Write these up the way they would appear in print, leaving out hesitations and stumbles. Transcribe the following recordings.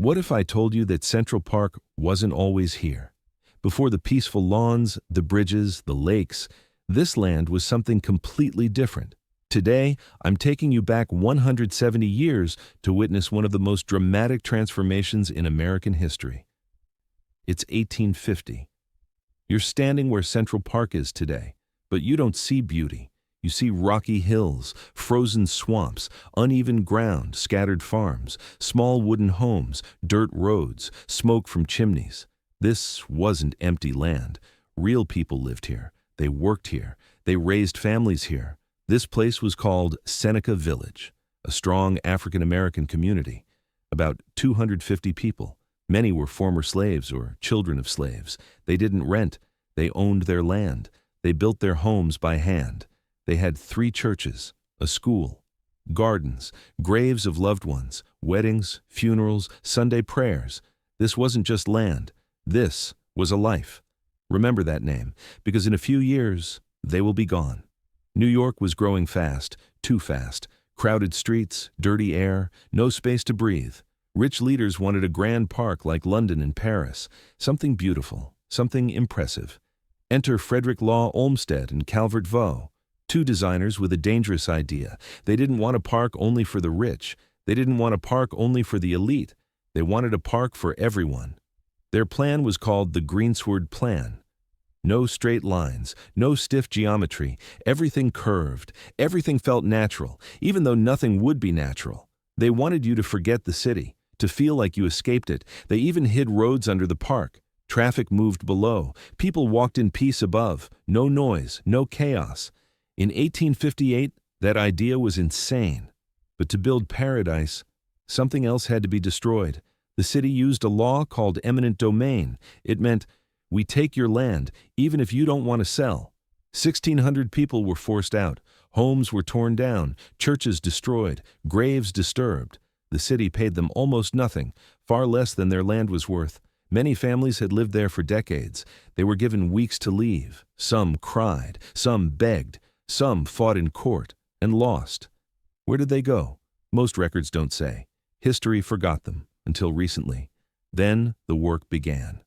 What if I told you that Central Park wasn't always here? Before the peaceful lawns, the bridges, the lakes, this land was something completely different. Today, I'm taking you back 170 years to witness one of the most dramatic transformations in American history. It's 1850. You're standing where Central Park is today, but you don't see beauty. You see rocky hills, frozen swamps, uneven ground, scattered farms, small wooden homes, dirt roads, smoke from chimneys. This wasn't empty land. Real people lived here. They worked here. They raised families here. This place was called Seneca Village, a strong African-American community. About 250 people. Many were former slaves or children of slaves. They didn't rent. They owned their land. They built their homes by hand. They had 3 churches, a school, gardens, graves of loved ones, weddings, funerals, Sunday prayers. This wasn't just land. This was a life. Remember that name, because in a few years, they will be gone. New York was growing fast, too fast. Crowded streets, dirty air, no space to breathe. Rich leaders wanted a grand park like London and Paris, something beautiful, something impressive. Enter Frederick Law Olmsted and Calvert Vaux. 2 designers with a dangerous idea. They didn't want a park only for the rich. They didn't want a park only for the elite. They wanted a park for everyone. Their plan was called the Greensward Plan. No straight lines, no stiff geometry, everything curved, everything felt natural, even though nothing would be natural. They wanted you to forget the city, to feel like you escaped it. They even hid roads under the park. Traffic moved below. People walked in peace above. No noise, no chaos. In 1858, that idea was insane. But to build paradise, something else had to be destroyed. The city used a law called eminent domain. It meant, we take your land, even if you don't want to sell. 1,600 people were forced out. Homes were torn down, churches destroyed, graves disturbed. The city paid them almost nothing, far less than their land was worth. Many families had lived there for decades. They were given weeks to leave. Some cried, some begged. Some fought in court and lost. Where did they go? Most records don't say. History forgot them until recently. Then the work began.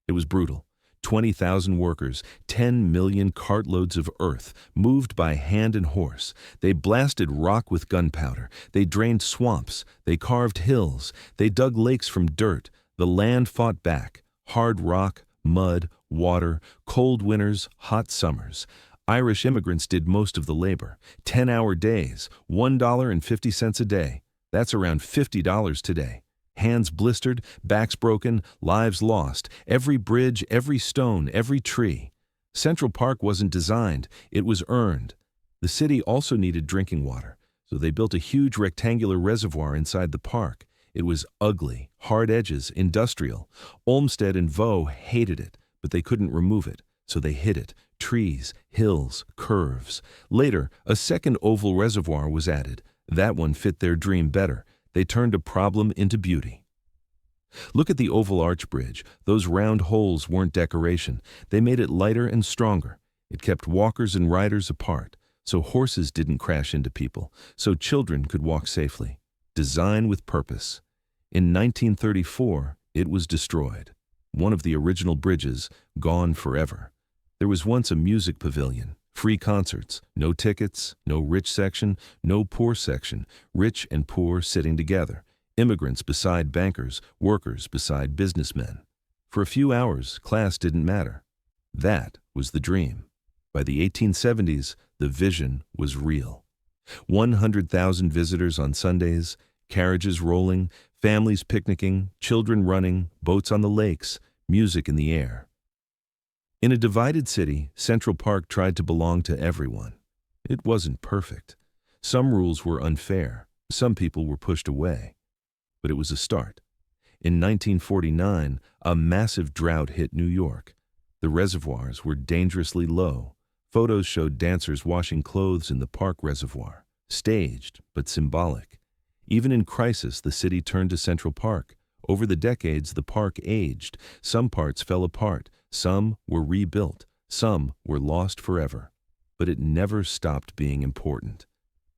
It was brutal. 20,000 workers, 10 million cartloads of earth, moved by hand and horse. They blasted rock with gunpowder. They drained swamps. They carved hills. They dug lakes from dirt. The land fought back. Hard rock, mud, water, cold winters, hot summers. Irish immigrants did most of the labor. 10-hour days, $1.50 a day. That's around $50 today. Hands blistered, backs broken, lives lost. Every bridge, every stone, every tree. Central Park wasn't designed, it was earned. The city also needed drinking water, so they built a huge rectangular reservoir inside the park. It was ugly, hard edges, industrial. Olmsted and Vaux hated it, but they couldn't remove it, so they hid it. Trees, hills, curves. Later, a second oval reservoir was added. That one fit their dream better. They turned a problem into beauty. Look at the oval arch bridge. Those round holes weren't decoration. They made it lighter and stronger. It kept walkers and riders apart, so horses didn't crash into people, so children could walk safely. Design with purpose. In 1934, it was destroyed. One of the original bridges, gone forever. There was once a music pavilion, free concerts, no tickets, no rich section, no poor section, rich and poor sitting together, immigrants beside bankers, workers beside businessmen. For a few hours, class didn't matter. That was the dream. By the 1870s, the vision was real. 100,000 visitors on Sundays, carriages rolling, families picnicking, children running, boats on the lakes, music in the air. In a divided city, Central Park tried to belong to everyone. It wasn't perfect. Some rules were unfair. Some people were pushed away. But it was a start. In 1949, a massive drought hit New York. The reservoirs were dangerously low. Photos showed dancers washing clothes in the park reservoir. Staged, but symbolic. Even in crisis, the city turned to Central Park. Over the decades, the park aged. Some parts fell apart. Some were rebuilt. Some were lost forever. But it never stopped being important.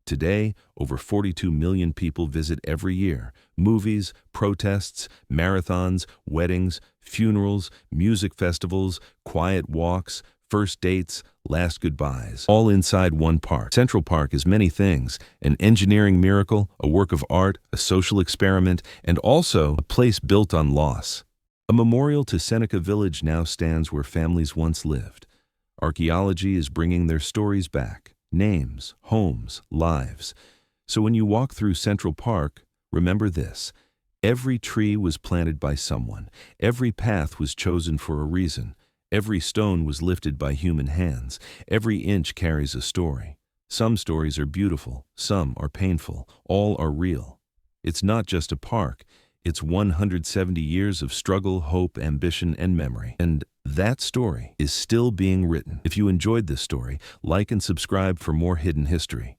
Today, over 42 million people visit every year. Movies, protests, marathons, weddings, funerals, music festivals, quiet walks, first dates, last goodbyes, all inside one park. Central Park is many things: an engineering miracle, a work of art, a social experiment, and also a place built on loss. A memorial to Seneca Village now stands where families once lived. Archaeology is bringing their stories back. Names, homes, lives. So when you walk through Central Park, remember this: every tree was planted by someone, every path was chosen for a reason, every stone was lifted by human hands, every inch carries a story. Some stories are beautiful, some are painful, all are real. It's not just a park, it's 170 years of struggle, hope, ambition, and memory. And that story is still being written. If you enjoyed this story, like and subscribe for more hidden history.